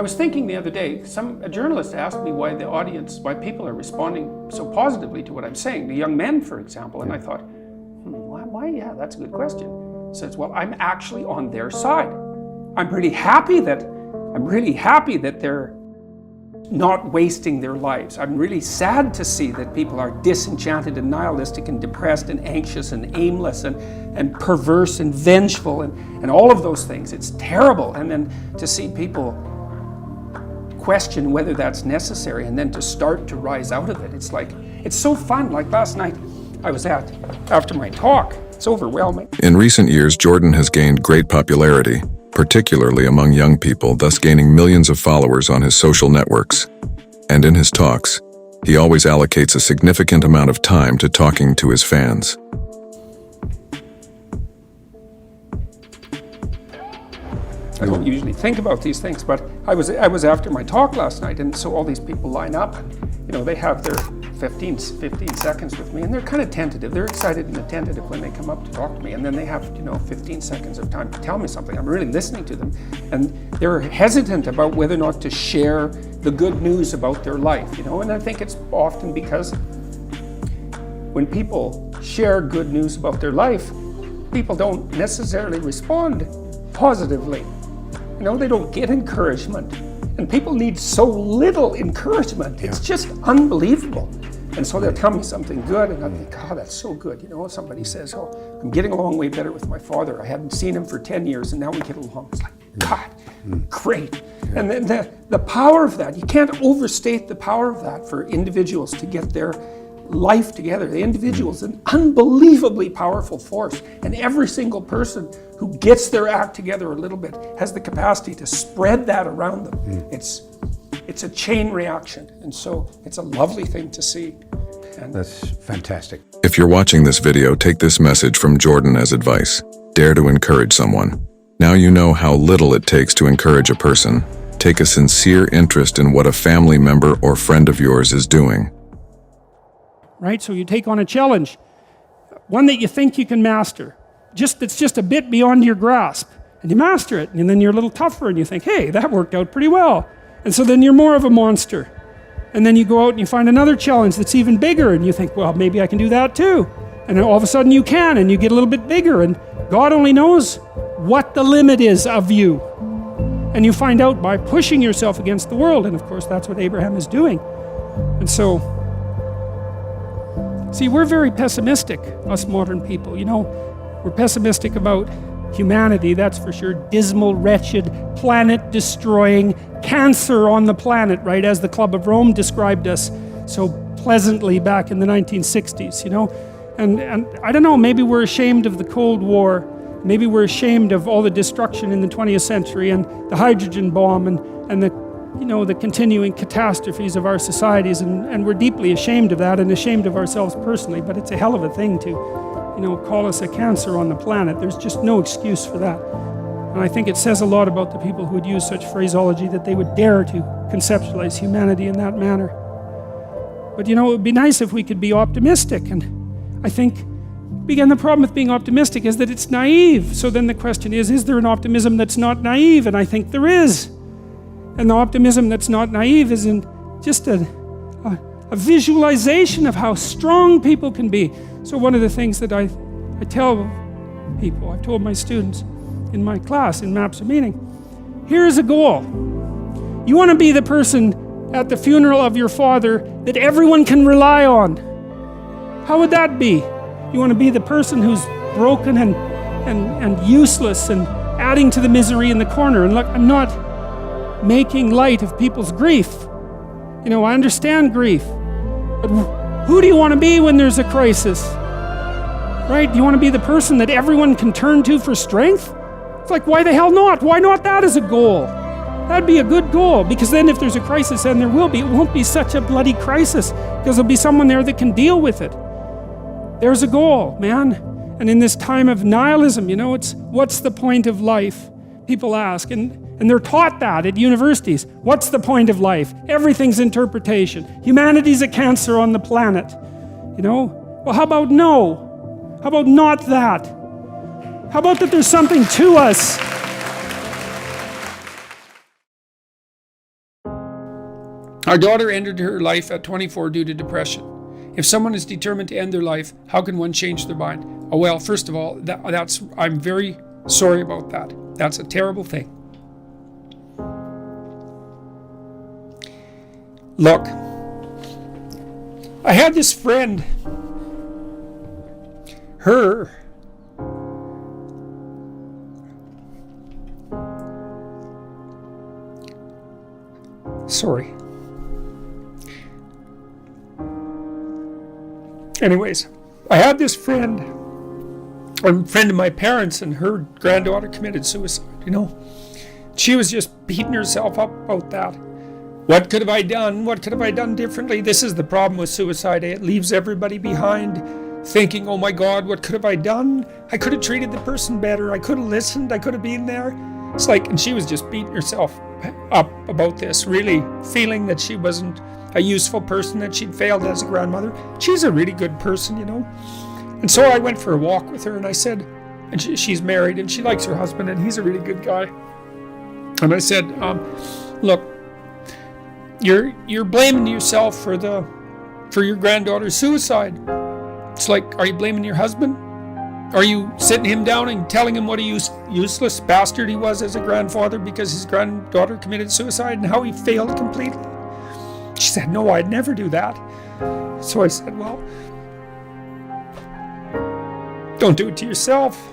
was thinking the other day, a journalist asked me why people are responding so positively to what I'm saying, the young men, for example, and I thought, why? Yeah, that's a good question. He says, well, I'm actually on their side. I'm really happy that they're not wasting their lives. I'm really sad to see that people are disenchanted and nihilistic and depressed and anxious and aimless and perverse and vengeful and all of those things. It's terrible. And then to see people question whether that's necessary and then to start to rise out of it. It's so fun. Like last night after my talk, it's overwhelming. In recent years, Jordan has gained great popularity, particularly among young people, thus gaining millions of followers on his social networks. And in his talks, he always allocates a significant amount of time to talking to his fans. I don't usually think about these things, but I was after my talk last night, and so all these people line up, and they have their 15 seconds with me, and they're kind of tentative. They're excited and tentative when they come up to talk to me, and then they have 15 seconds of time to tell me something. I'm really listening to them, and they're hesitant about whether or not to share the good news about their life, and I think it's often because when people share good news about their life, people don't necessarily respond positively. They don't get encouragement, and people need so little encouragement. It's just unbelievable. And so they'll tell me something good, and I think, oh, that's so good. Somebody says, oh, I'm getting along way better with my father. I hadn't seen him for 10 years, and now we get along. It's like, God, great. And then the power of that, you can't overstate the power of that for individuals to get their life together. The individual is an unbelievably powerful force, and every single person who gets their act together a little bit has the capacity to spread that around them. It's a chain reaction, and so it's a lovely thing to see. And that's fantastic. If you're watching this video, take this message from Jordan as advice. Dare to encourage someone. Now you know how little it takes to encourage a person. Take a sincere interest in what a family member or friend of yours is doing. Right, so you take on a challenge, one that you think you can master, that's just a bit beyond your grasp, and you master it, and then you're a little tougher, and you think, hey, that worked out pretty well. And so then you're more of a monster. And then you go out and you find another challenge that's even bigger, and you think, well, maybe I can do that too. And then all of a sudden you can, and you get a little bit bigger, and God only knows what the limit is of you. And you find out by pushing yourself against the world, and of course that's what Abraham is doing. And so, see, we're very pessimistic, us modern people. We're pessimistic about humanity, that's for sure. Dismal, wretched, planet-destroying, cancer on the planet, right? As the Club of Rome described us so pleasantly back in the 1960s, And I don't know, maybe we're ashamed of the Cold War. Maybe we're ashamed of all the destruction in the 20th century and the hydrogen bomb and the continuing catastrophes of our societies, and we're deeply ashamed of that and ashamed of ourselves personally, but it's a hell of a thing to call us a cancer on the planet. There's just no excuse for that. And I think it says a lot about the people who would use such phraseology, that they would dare to conceptualize humanity in that manner. But it would be nice if we could be optimistic, and I think, again, the problem with being optimistic is that it's naive. So then the question is there an optimism that's not naive? And I think there is. And the optimism that's not naive is in just a visualization of how strong people can be. So one of the things that I tell people, I've told my students in my class in Maps of Meaning, here is a goal. You want to be the person at the funeral of your father that everyone can rely on. How would that be? You want to be the person who's broken and useless and adding to the misery in the corner. And look, I'm not making light of people's grief. I understand grief. But who do you want to be when there's a crisis? Right? Do you want to be the person that everyone can turn to for strength? It's like, why the hell not? Why not that as a goal? That'd be a good goal, because then if there's a crisis, and there will be, it won't be such a bloody crisis, because there'll be someone there that can deal with it. There's a goal, man. And in this time of nihilism, it's what's the point of life? People ask, and they're taught that at universities. What's the point of life? Everything's interpretation. Humanity's a cancer on the planet. Well, how about no? How about not that? How about that there's something to us? Our daughter ended her life at 24 due to depression. If someone is determined to end their life, how can one change their mind? Oh, well, first of all, I'm very sorry about that. That's a terrible thing. Look, I had this friend, sorry. Anyways, I had this friend, a friend of my parents, and her granddaughter committed suicide, She was just beating herself up about that. What could have I done? What could have I done differently? This is the problem with suicide. It leaves everybody behind thinking, oh my God, what could have I done? I could have treated the person better. I could have listened. I could have been there. It's like, and she was just beating herself up about this, really feeling that she wasn't a useful person, that she'd failed as a grandmother. She's a really good person, And so I went for a walk with her, and I said, and she's married, and she likes her husband, and he's a really good guy. And I said, look, you're blaming yourself for your granddaughter's suicide. It's like, are you blaming your husband? Are you sitting him down and telling him what a useless bastard he was as a grandfather because his granddaughter committed suicide and how he failed completely? She said, no, I'd never do that. So I said, well, don't do it to yourself.